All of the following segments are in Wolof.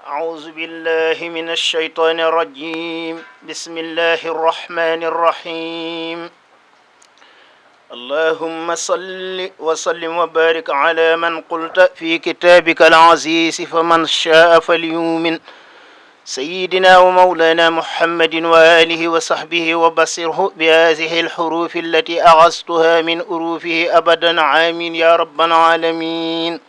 أعوذ بالله من الشيطان الرجيم بسم الله الرحمن الرحيم اللهم صل وسلم وبارك على من قلت في كتابك العزيز فمن شاء فليؤمن سيدنا ومولانا محمد وآله وصحبه وبصره بهذه الحروف التي أغزتها من أروفه أبدا آمين يا رب العالمين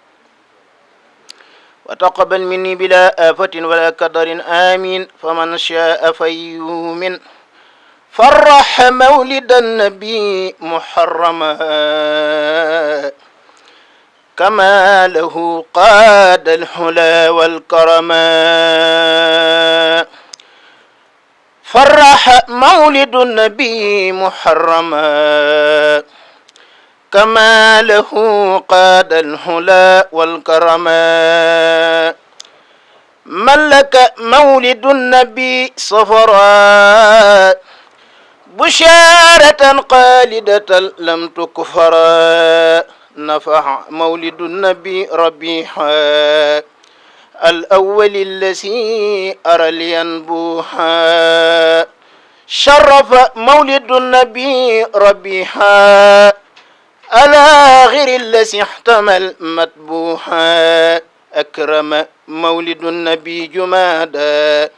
وتقبل مني بلا آفة ولا كدر آمين فمن شاء فليؤمن فرح مولد النبي محرما كما له قاد الحلا والكرما فرح مولد النبي محرما كما له قاد الحلا والكرما ملك مولد النبي صفرا بشارة قالدة لم تكفرا نفع مولد النبي ربيحا الأول الذي أرى لينبوحا شرف مولد النبي ربيحا الآخر الذي احتمل متبوحا أكرم مولد النبي جمادا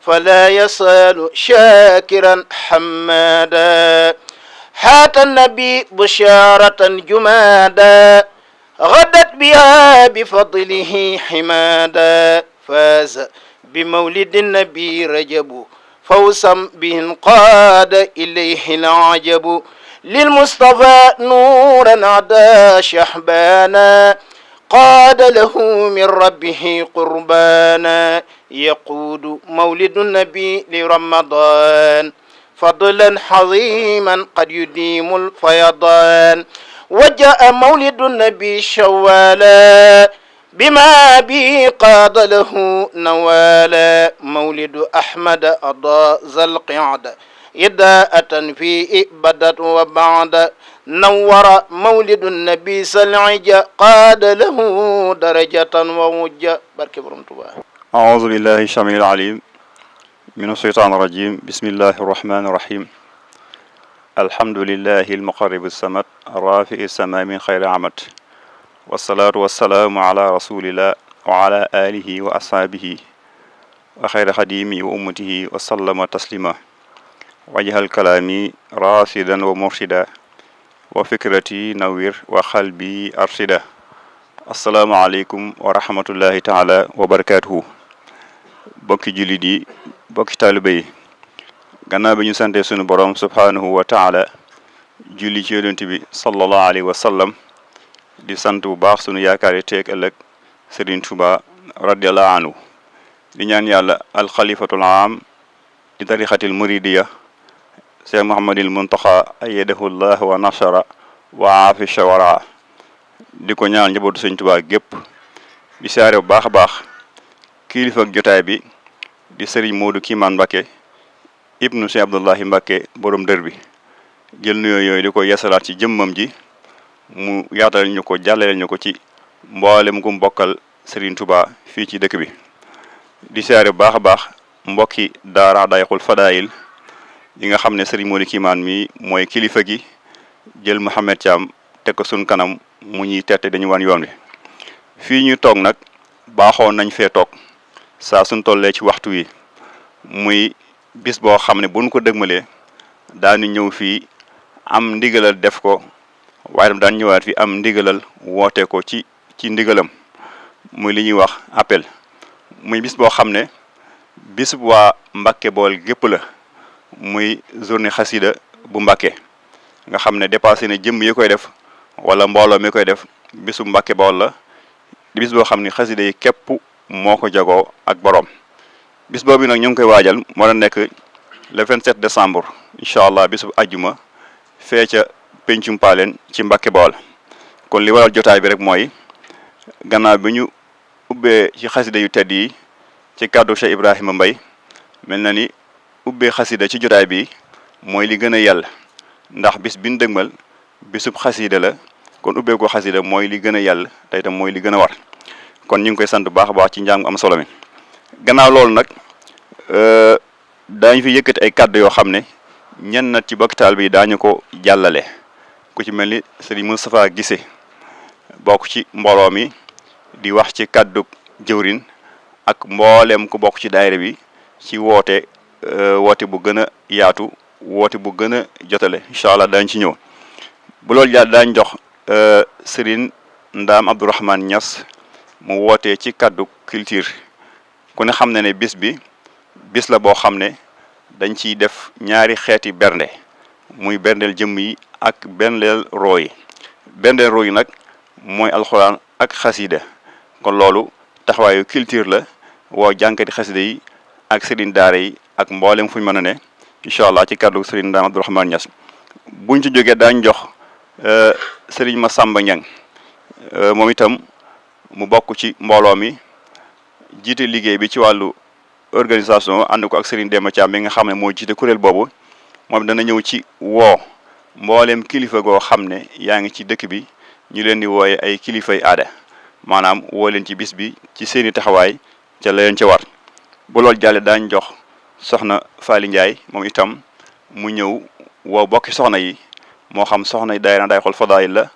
فلا يصال شاكرا حمادا حات النبي بشارة جمادا غدت بها بفضله حمادا فاز بمولد النبي رجب فوسا به انقاد إليه العجب للمصطفى نورا عدا شحبانا قاد له من ربه قربانا يقود مولد النبي لرمضان فضلا عظيما قد يديم الفيضان وجاء مولد النبي شوالا بما به قاد له نوالا مولد أحمد أضاء ذا القعدة إضاءة فيه بدت وبعد نور مولد النبي سلعجة قاد له درجة ووجة بارك برم توبا أعوذ بالله السميع العليم من الشيطان الرجيم بسم الله الرحمن الرحيم الحمد لله المقرب السمد الرافع السماء من خير عمد والصلاة والسلام على رسول الله وعلى آله وأصحابه وخير خديمه وأمته وسلم تسليما وجهل كلامي راشدا ومرشدا وفكرتي نوير وقلبي أرشدا السلام عليكم ورحمة الله تعالى وبركاته bokki jullit yi bokki taalibe yi gannaaw bi ñu sante sunu borom subhanahu wa taala julli ci yonent bi sallallahu alayhi wa sallam di sant bu baax sunu yaakaar yi teeg ëllëg Serigne Touba radiyallahu anhu di ñaan yàlla alxalifatul aam di tarixatil muridiya Cheikh Mouhamadil Muntaxa ayyadahu llah wa nasara wa aafi shawara di ko ñaan njabootu Serigne Touba gépp di siyaare bu baax a baax kilifa ak jotaay bi di Serigne Modou Kimane Mbacké ibnu Cheikh Abdoulahi Mbacké borom dër bi jël nuyoo yooyu di ko yasalaat ci jëmmam ji mu yaatal ñu ko jàllaleel ñu ko ci mboolem gu mbokkal Serigne Touba fii ci dëkk bi di siyaare bu baax a baax mbokki daara Dayxul Fadaayil yi nga xam ne Serigne Modou Kimane mi mooy kilifa gi jël Mouhamed Thiam teg ko sun kanam mu ñuy tette dañu wan yoon wi fii ñu toog nag baaxoon nañ fee toog saa suñ tollee ci waxtu wi muy bis boo xam ne buñ ko dëgmalee daanu ñëw fii am ndigalal def ko waaye tam daan ñëwaat fi am ndigalal woote ko ci ndigalam muy li ñuy wax appel muy bis boo xam ne bis waa Mbàkke Bool gépp la muy journée xasida bu Mbàkke nga xam ne dépassé na jëmm yi koy def wala mbooloo mi koy def bisu Mbàkke Bool la di bis boo xam ne xasida yi képp moo ko jagoo ak borom bis boobu nag ñu ngi koy waajal moo la nekk le 27 décembre incha allah bisu ajjuma fee ca pencum paaleen ci Mbàkke Bool kon li waral jotaay bi rek mooy gannaaw bi ñu ubbee ci xasida yu tedd yi ci kàddu Cheikh Ibrahima Mbaye mel na ni ubbee xasida ci jotaay bi mooy li gën a yàlla ndax bis bi ñu dëgmal bisub xasida la kon ubbee ko xasida mooy li gën a yàlla te itam mooy li gën a war kon ñu ngi koy sant bu baax a baax ci njàng am solo mi gannaaw loolu nag daañu fi yëkkati ay kàddu yoo xam ne ñenn na ci bokk taal bi daañu ko jàllale ku ci mel ni Serigne Moustapha Gissé bokk ci mbooloo mi di wax ci kàddu jëwrin ak mboolem ku bokk ci daayira bi ci woote bu gën a yaatu woote bu gën a jotale incha allah daañu ci ñëw bu loolu jàll daañ jox Serigne Ndaam Abdourahmane Niass mu wootee ci kàddu culture ku ne xam ne bis la boo xam ne dañ ciy def ñaari xeeti bernde muy berndeel jëmm yi ak berndeel roo yi berndeel roo yi nag mooy alxuraan ak xasida kon loolu taxawaayu culture la woo jànkati xasida yi ak sëriñ daara yi ak mboolem fu ñu mën a ne incha allah ci kàddu sëriñ Ndaam Abdourahmane Niass buñ ci jógee daañ jox sëriñ Massamba Niang moom itam mu bokk ci mbooloo mi jiite liggéey bi ci wàllu organisation ànd ko ak Serigne Demba Thiam mi nga xam ne moo jiite kuréel boobu moom dana ñëw ci woo mbooleem kilifa goo xam ne yaa ngi ci dëkk bi ñu leen di wooye ay kilifay aada maanaam woo leen ci bis bi ci seeni taxawaay ca la leen ca war bu loolu jàlle daañ jox soxna Faali Ndiaye moom itam mu ñëw woo bokki soxna yi moo xam soxna yi daayira Ndaay Xol Fadaayil la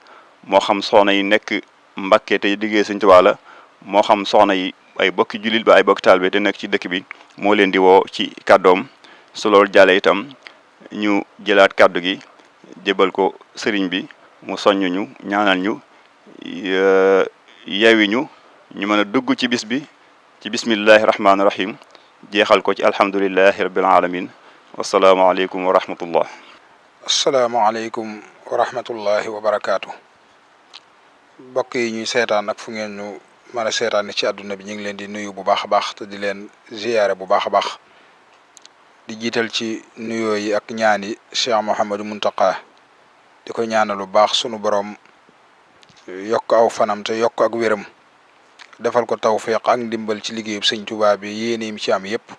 moo xam soxna yi nekk Mbàkke te liggéey Sëñ Tuubaa la moo xam soxna yi ay bokki jullit ba ay bokki taalibe te nekk ci dëkk bi moo leen di woo ci kàddoom su loolu jàlle itam ñu jëlaat kàddu gi jébal ko sëriñ bi mu soññ ñu ñaanal ñu yewi ñu mën a dugg ci bis bi ci bismillahi rahmaani rahim jeexal ko ci alhamdulillahi rabbil alamin wasalaamaaleykum wa rahmatullah. asalaamaaleykum wa rahmatullahi wa barakaatu. mbokk yi ñuy seetaan ak fu ngeen ñu mën a seetaan ci àdduna bi ñu ngi leen di nuyu bu baax a baax te di leen ziyaare bu baax a baax di jiital ci nuyoo yi ak ñaan yi Cheikh Mouhamadou Mountakha di ko ñaanal bu baax sunu borom yokk aw fanam te yokk ak wéram defal ko tawfiq ak ndimbal ci liggéeyub Sëñ Tuubaa bi yéene yi ci am yépp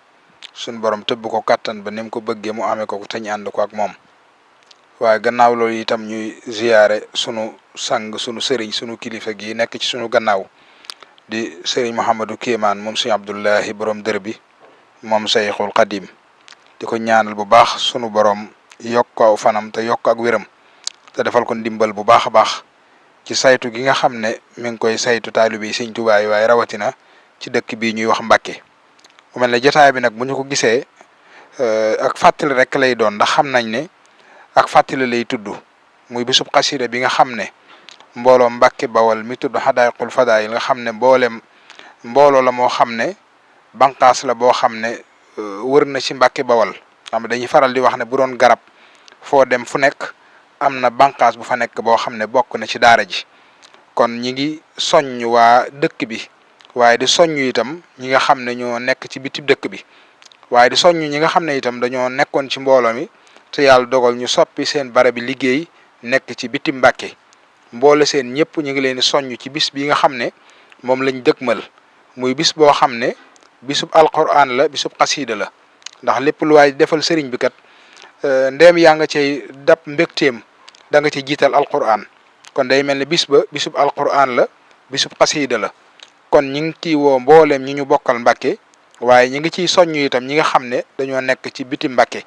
sunu borom tëbb ko kattan ba ni mu ko bëggee mu amee ko te ñu ànd ko ak moom. waaye gannaaw loolu itam ñuy ziyaare sunu sang sunu sëriñ sunu kilifa gi nekk ci sunu gannaaw di sëriñ Mouhamadou Kéemaan moom Sëñ Abdullahi borom dër bi moom Sayxul Xadim di ko ñaanal bu baax sunu borom yokk aw fanam te yokk ak wéram te defal ko ndimbal bu baax a baax ci saytu gi nga xam ne mi ngi koy saytu taalibe yi Sëñ Tuubaa yi waaye rawatina ci dëkk bii ñuy wax Mbàkke mu mel ne jotaay bi nag bu ñu ko gisee ak fàttali rek lay doon ndax xam nañ ne ak fàttali lay tudd muy bisub xasida bi nga xam ne mbooloo Mbàkke Bawal mi tudd Xadaayqul Fadaayil nga xam ne mbooloo la moo xam ne banqaas la boo xam ne wër na ci Mbàkke Bawal xam dañuy faral di wax ne bu doon garab foo dem fu nekk am na banqaas bu fa nekk boo xam ne bokk na ci daara ji kon ñi ngi soññ waa dëkk bi waaye di soññ itam ñi nga xam ne ñoo nekk ci biti dëkk bi waaye di soññ ñi nga xam ne itam dañoo nekkoon ci mbooloo mi te yàlla dogal ñu soppi seen barabi liggéey nekk ci biti Mbàkke mboole seen ñëpp ñu ngi leen di soññ ci bis bi nga xam ne moom lañ dëkkmal muy bis boo xam ne bisub alquran la bisub xasiida la ndax lépp lu waay defal sëriñ bi kat ndeem yaa nga cay dab mbégteem da nga ci jiital alquran kon day mel ne bis ba bisub alquran la bisub xasiida la kon ñi ngi ciy woo mbooleem ñi ñu bokkal Mbàkke waaye ñi ngi ciy soññ itam ñi nga xam ne dañoo nekk ci biti Mbàkke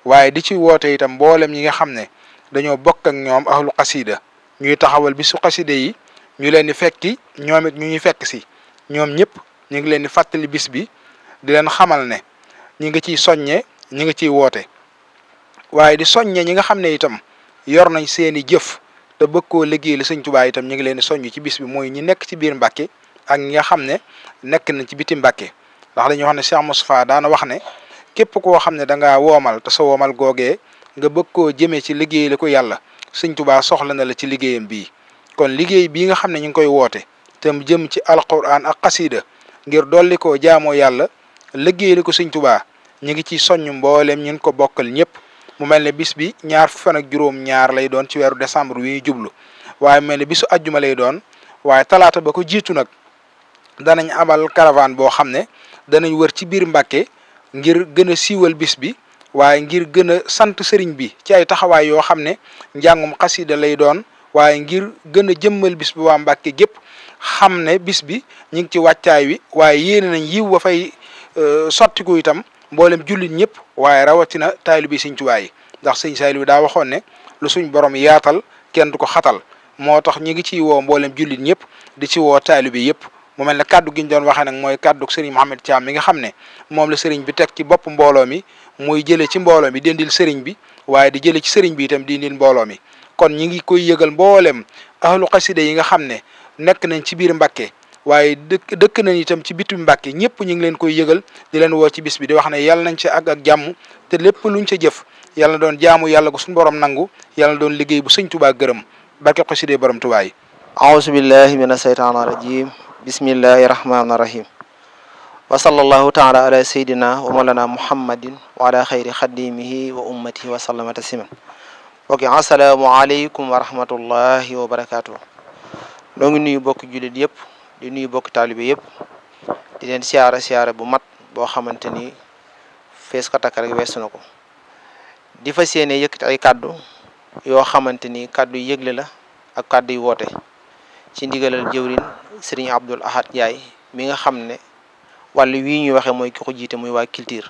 waaye di ci woote itam mbooleem ñi nga xam ne dañoo bokk ak ñoom ahlu xasiida ñuy taxawal bisu xasiida yi ñu leen di fekki ñoom it ñu ñuy fekk si ñoom ñëpp ñu ngi leen di fàttali bis bi di leen xamal ne ñi ngi ciy soññe ñi ngi ciy woote waaye di soññe ñi nga xam ne itam yor nañ seeni jëf te bëgg koo liggéey la Sëñ Tuubaa itam ñu ngi leen di soññ ci bis bi mooy ñi nekk ci biir Mbàkke ak ñi nga xam ne nekk nañ ci biti Mbàkke ndax dañuy wax ne Cheikh Moustapha daana wax ne képp koo xam ne da ngaa woomal te sa woomal googee nga bëgg koo jëmee ci liggéey la ko yàlla Sëñ Tuubaa soxla na la ci liggéeyam bii kon liggéey bii nga xam ne ñu ngi koy woote te mu jëm ci alquran ak xasida ngir dolli koo jaamoo yàlla liggéey la ko Sëñ Tuubaa ñu ngi ciy soññ mbooleem ñun ko bokkal ñëpp mu mel ne bis bi ñaar fan ak juróom-ñaar lay doon ci weeru décembre wi ñuy jublu waaye mel ne bisu ajjuma lay doon waaye talaata ba ko jiitu nag danañ amal caravane boo xam ne danañ wër ci biir Mbàkke ngir gën a siiwal bis bi waaye ngir gën a sant sëriñ bi ci ay taxawaay yoo xam ne njàngum xasida lay doon waaye ngir gën a jëmmal bis bi waa Mbàkke gépp xam ne bis bi ñu ngi ci wàccaay wi waaye yéene nañ yiw wa fay sottiku itam mboolem jullit ñëpp waaye rawatina taalibe Sëñ Tuubaa yi ndax Sëñ Saaliw daa waxoon ne lu suñ borom yaatal kenn du ko xatal moo tax ñi ngi ciy woo mboolem jullit ñëpp di ci woo taalibe yëpp mu mel ne kaddu gi ñu doon waxee nag mooy kaddu Serigne Mohamed Thiam mi nga xam ne moom la Serigne bi teg ci bopp mbooloo mi muy jëlee ci mbooloo mi dindil Serigne bi waaye di jëlee ci Serigne bi itam dindil mbooloo mi kon ñi ngi koy yëgal mboolem ahlu xasida yi nga xam ne nekk nañ ci biir Mbàkke waaye dëkk nañ itam ci bitu Mbàkke ñëpp ñu ngi leen koy yëgal di leen woo ci bis bi di wax ne yàlla nañ ci àgg ak jàmm te lépp luñ ca jëf yàlla na doon jaamu yàlla gu suñu borom nangu yàlla na doon liggéey bu Sëñ Tuubaa gërëm barke xasida borom Tuubaa yi aousu billahi min asheytaan rajim bismillahi rahmani rahim wa sallallahu taala ala sayidina wa mawlana muhammadin wa ala xayri xadimihi wa ummatihi wa sallama tasliman ok asalaamu aleykum wa rahmatullahi wa barakatuh noo ngi nuyu bokk jullit yëpp di nuyu bokk taalibe yëpp di leen siyaara bu mat boo xamante ni fees ko takk rek weesu na ko di fas yéene yëkkati ay kàddu yoo xamante ni kàddu yu yëgle la ak kàddu yu woote ci ndigalal jëwrin Serigne Abdoul Ahad Ndiaye mi nga xam ne wàllu wii ñuy waxee mooy ki ko jiite muy waa culture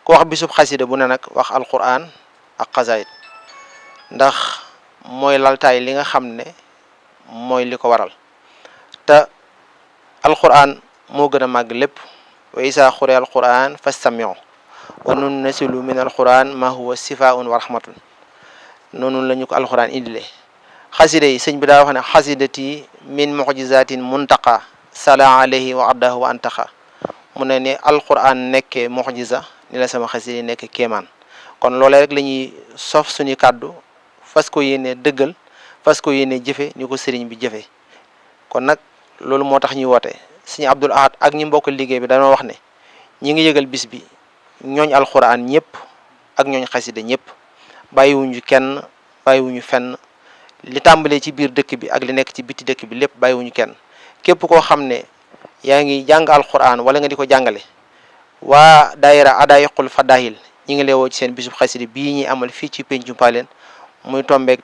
ku wax bisub xasida bu ne nag wax alquran ak xasaayid ndax mooy laltaay li nga xam ne mooy li ko waral te alquran moo gën a màgg lépp wa isa xure alquran fastamiu wa nun nasilu min alquran ma huwa sifaun wa rahmatun noonu la ñu ko alquran indilee xasida yi sëñ bi daa wax ne xasidati min mujizatin muntaqa sala alayhi wa addahu wa antaqa mu ne ni alquran nekkee mujiza ni la sama xasida yi nekk kéemaan kon loolee rek la ñuy sof suñu kàddu fas ko yéene dëggal fas ko yéene jëfe ni ko sëriñ bi jëfe kon nag loolu moo tax ñuy woote sëñ Abdoul Ahad ak ñi mbokk liggéey bi dañoo wax ne ñi ngi yëgal bis bi ñooñ alquran ñëpp ak ñooñ xasida ñëpp bàyyiwuñu kenn bàyyiwuñu fenn li tàmbalee ci biir dëkk bi ak li nekk ci biti dëkk bi lépp bàyyiwuñu kenn képp koo xam ne yaa ngi jàng alquran wala nga di ko jàngale waa daayira Adayiqul Fadahil ñi ngi lay woo ci seen bisub xasida bii ñuy amal fii ci Pencum Paleen muy tombeeg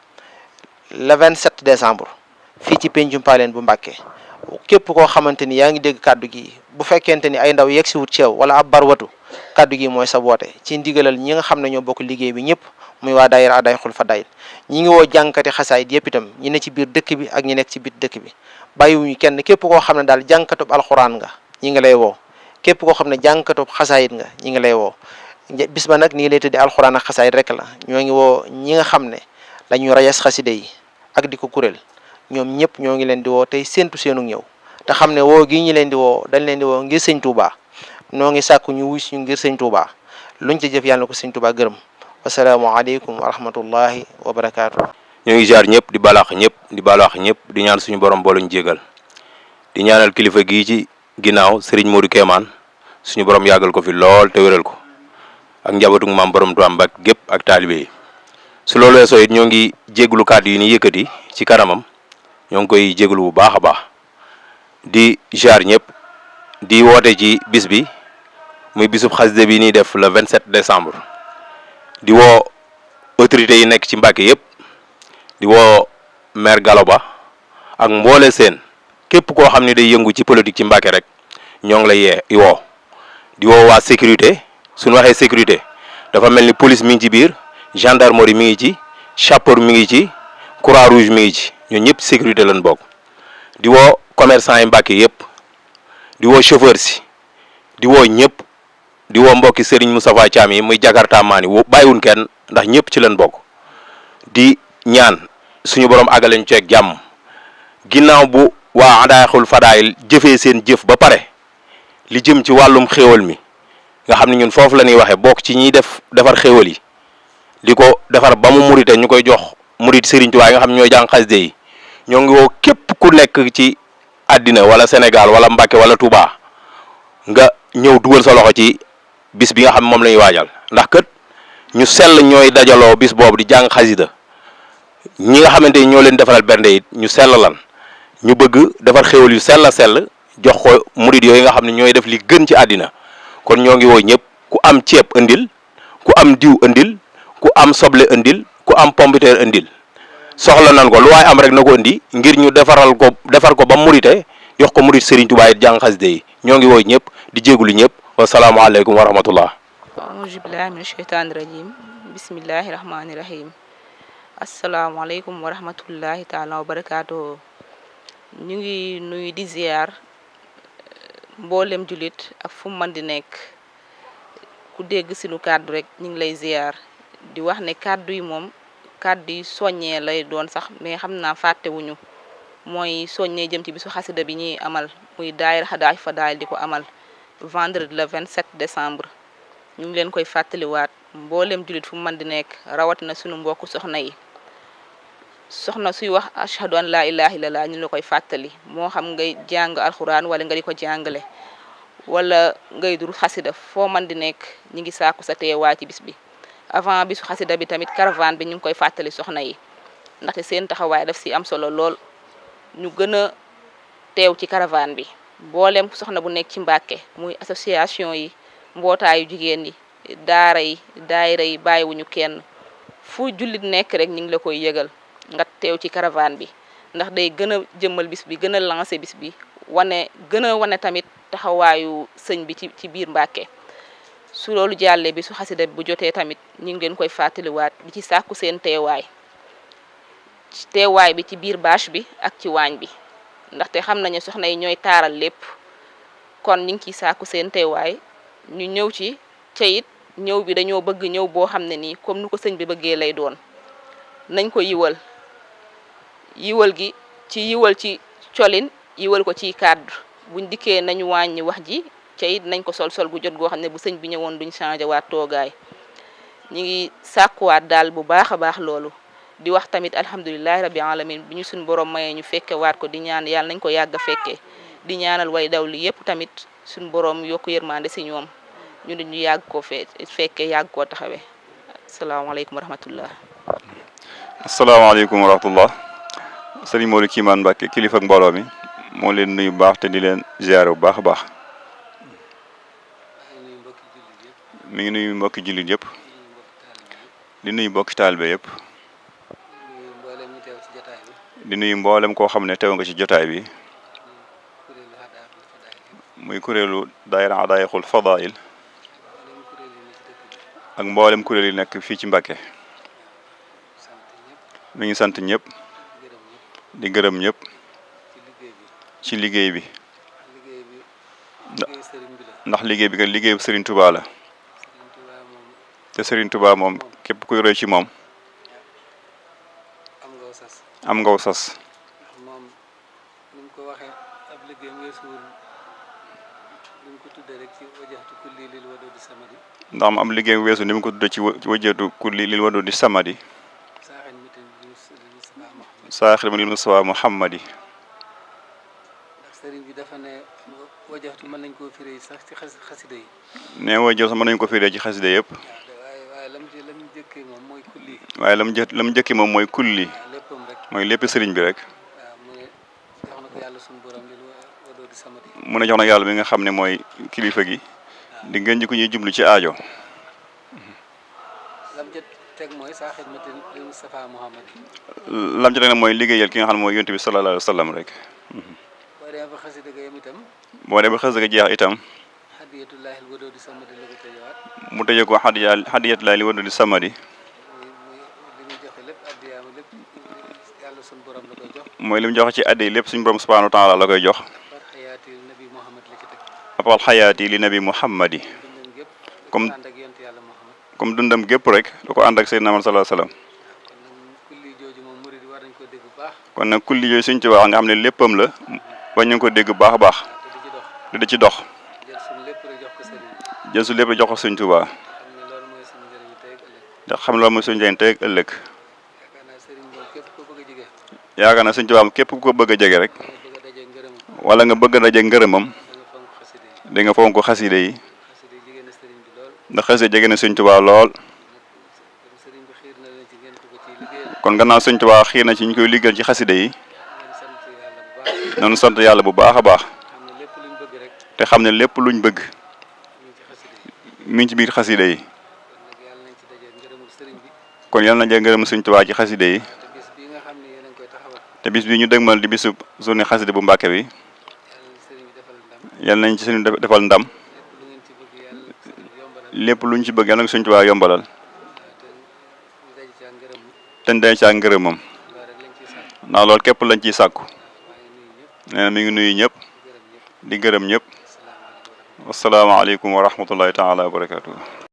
le 27 décembre fii ci Pencum Paleen bu Mbàkke képp koo xamante ni yaa ngi dégg kàddu gi bu fekkente ni ay ndaw yegg si wut ci yow wala ab barwatu kàddu gi mooy sa woote ci ndigalal ñi nga xam ne ñoo bokk liggéey bi ñëpp muy waa daayira Adayiqul Fadahil ñi ngi woo jànkati xasaayid yëpp itam ñi ne ci biir dëkk bi ak ñi nekk ci biir dëkk bi bàyyiwuñu kenn képp koo xam ne daal jànkatub alxuraan nga ñi ngi lay woo képp koo xam ne jànkatub xasaayid nga ñi ngi lay woo bis ba nag ni ngi lay tëddee alxuraan ak xasaayid rek la ñoo ngi woo ñi nga xam ne dañuy rayas xaside yi ak di ko kuréel ñoom ñëpp ñoo ngi leen di woo tey séentu seenu ñëw te xam ne woo gii ñi leen di woo dañ leen di woo ngir sëñ Touba noo ngi sàkku ñu wuy suñu ngir sëñ Touba luñ ci jëf yàlla na ko sëñ Touba gërëm asalaamaaleykum wa rahmatullahi wa barakaatu. ñoo ngi jaar ñëpp di balaax ñëpp di balaax ñëpp di ñaan suñu borom booluñ jégal di ñaanal kilifa gii ci ginnaaw Serigne Modou Kéemaan suñu borom yàggal ko fi lool te wéral ko ak njabootug maam borom Tuubaa Mbàkke gépp ak taalibe yi su loolu weesoo it ñoo ngi jéglu kàddu yi ni yëkkati ci kanamam ñoo ngi koy jéglu bu baax a baax di jaar ñëpp di woote ci bis bi muy bisub xasida bi nii def le 27 décembre di woo autorités yi nekk ci Mbàkke yëpp di woo maire Gallo Ba ak mboole seen képp koo xam ne day yëngu ci politique ci Mbàkke rek ñoo ngi lay woo di woo waa sécurité suñu waxee sécurité dafa mel ni police mi ngi ci biir gendarmerie mi ngi ci sapeur mi ngi ci croix rouge mi ngi ci ñun ñëpp sécurité lañ bokk di woo commerçant yi Mbàkke yëpp di woo chauffeur si di woo ñëpp di woo mbokki Serigne Moustapha Thiam yi muy Jakarta maan yi bàyyiwun kenn ndax ñëpp ci lañ bokk di ñaan suñu borom àggaleñ ceeg jàmm ginnaaw bu waa Adayiqul Fadahil jëfee seen jëf ba pare li jëm ci wàllum xéewal mi nga xam ne ñun foofu la ñuy waxee bokk ci ñiy defar xéewal yi di ko defar ba mu murite ñu koy jox murit Serigne Touba nga xam ñooy jàng xasida yi ñoo ngi woo képp ku nekk ci àddina wala Sénégal wala Mbàkke wala Touba nga ñëw dugal sa loxo ci bis bi nga xam moom la ñuy waajal ndax kët ñu sell ñooy dajaloo bis boobu di jàng xasida ñi nga xamante ni ñoo leen defaral bernde it ñu sell lan ñu bëgg defar xéwal yu sell jox ko murid yooyu nga xam ne ñooy def li gën ci àddina kon ñoo ngi woo ñëpp ku am ceeb indil ku am diw indil ku am soble indil ku am pompiteer indil soxla nan ko lu waaye am rek na ko indi ngir ñu defar ko ba murite jox ko murid Serigne Touba it jàng xasida yi ñoo ngi woo ñëpp di jéegulu ñëpp wasalaamualeykum wa rahmatullah. auzu billahi min sheytaani rajim bismillahi rahmaani rahim asalaamaaleykum wa rahmatullahi taala wa barakaatu. ñu ngi nuyu di ziar mboolem julit ak fu mu mën di nekk ku dégg sunu kàddu rek ñu ngi lay ziar di wax ne kàddu yi moom kàddu yi soññee lay doon sax mais xam naa fàttewuñu mooy soññee jëm ci bisu xasida bi ñuy amal muy daayira Hadaaya Fadaa'il di ko amal vendredi le 27 décembre. ñu ngi leen koy fàttaliwaat mboolem jullit fu mu mën di nekk rawatina sunu mbokku soxna yi soxna suy wax ashhadu an laa ilaha illallah ñu la koy fàttali moo xam ngay jàng alxuraan wala nga di ko jàngale wala ngay dur xasida foo mën di nekk ñi ngi sàkku sa teewaay ci bis bi. avant bisu xasida bi tamit caravane bi ñu ngi koy fàttali soxna yi ndaxte seen taxawaay daf si am solo lool ñu gën a teew ci caravane bi mboolem soxna bu nekk ci Mbàkke muy association yi mbootaayu jigéen yi daara yi daayira yi bàyyiwuñu kenn fu jullit nekk rek ñu ngi la koy yëgal nga teew ci caravane bi ndax day gën a jëmmal bis bi gën a lancé bis bi gën a wane tamit taxawaayu sëñ bi ci biir Mbàkke. su loolu jàllee bi su xasida bu jotee tamit ñu ngi leen koy fàttaliwaat di ci sàkku seen teewaay bi ci biir bâche bi ak ci waañ bi ndaxte xam nañu soxna yi ñooy taaral lépp kon ñu ngi ciy sàkku seen teewaay ñu ñëw ci ca it ñëw bi dañoo bëgg ñëw boo xam ne nii comme nu ko sëñ bi bëggee lay doon nañ ko yiwal gi ci colin yiwal ko ci kàddu buñ dikkee nañu wàññi wax ji ca it nañ ko sol gu jot goo xam ne bu sëñ bi ñëwoon duñ changé waat toogaay ñi ngi sàkkuwaat daal bu baax a baax loolu di wax tamit alhamdulilahi rabbi alamin bi ñu suñ borom mayee ñu fekke waat ko di ñaan yàlla nañ ko yàgg a fekkee di ñaanal way daw li yépp tamit suñ borom yokku yërmande si ñoom ñu di ñu yàgg koo fekkee yàgg koo taxawee asalaamaaleykum wa rahmatullah. asalaamaaleykum wa rahmatullah. sëriñ Modou Kimane Mbacke kilifa ak mbooloo mi moo leen nuyu bu baax te di leen ziare bu baax a baax. mi ngi nuyu mbokki jullit yëpp di nuyu mbokki taalibe yëpp di nuyu mboolem koo xam ne teew nga ci jotaay bi muy kuréelu daayira Hadaayaqul Fadaa'il ak mboolem kuréel yi nekk fii ci Mbàkke mi ngi sant ñëpp di gërëm ñëpp ci liggéey bi ndax liggéey bi kat liggéeyu Serigne Touba la te Serigne Touba moom képp kuy roy ci moom am ngaw sas ndax mu am liggéey weesu ni mu ko tuddee ci wajjatu kulli lil wadudi samadi saaxir ma lil Mustafa Muhammadi. sëriñ bi dafa ne wajjatu mën nañ koo firee sax ci xasida yi. ne wajjatu sax mën nañ ko firee ci xasida yëpp. waaye lam jëkkee moom mooy kulli. waaye lam jëkkee moom mooy kulli. léppam rek mooy lépp sëriñ bi rek. waaw mu ne jox na ko yàlla suñu borom lil wadudi samadi. mu ne jox na yàlla bi nga xam ne mooy kilifa gi. di ngeen ji ko ñuy jublu ci aajo. lam ca teg mooy saa xidmati lil Mustafa Muhammadi. lam ca teg nag mooy liggéeyal ki nga xam ne mooy yonent bi sallallahu alayhi wa sallam rek. boo demee ba xasida ga yam itam. boo demee ba xasida ga jeex itam. hadiyatullahi lil wadudi samadi la ko tëjewaat. mu tëjee ko hadiyatullahi lil wadudi samadi. li muy joxe lépp addiyaam lépp yàlla suñu borom la koy jox. mooy li mu joxe ci addi lépp suñu borom subhanahu wa taala la koy jox. apal xayaati li nabi muhammadi comme dundam gépp rek da ko ànd ak Seydina Muhammad sallallahu alayhi wasallam. kon nag kulli yooyu suñ ci wax nga xam ne léppam la ba ñu ngi ko dégg baax a baax te da ci dox jël su lépp jox ko Sëñ Tuubaa da xam ne loolu mooy suñu njëriñ tey ak ëllëg yaakaar naa Sëñ Tuubaa képp ku ko bëgg a jege rek wala nga bëgg a daje ngërëmam da nga fonk xaside yi ndax xaside jege na Sëñ Tuubaa lool kon gannaaw Sëñ Tuubaa xiir na ci ñu koy liggéeyal ci xaside yi nañu sant yàlla bu baax a baax te xam ne lépp luñ bëgg mi ngi ci biir xaside yi kon yàlla na jël ngërëm Sëñ Tuubaa ci xaside yi te bis bi ñu dëgmal di bisu journée xaside bu Mbàkke bi yàlla nañ ci seen defal ndam lépp luñ ci bëgg yàlla nga Sëñ Tuubaa yombalal te ñu dañ ci ak ngërëmam ndax loolu képp lañ ciy sàkku nee na mi ngi nuyu ñëpp di gërëm ñëpp wasalaamaaleykum wa rahmatullahi taala wa barakatuh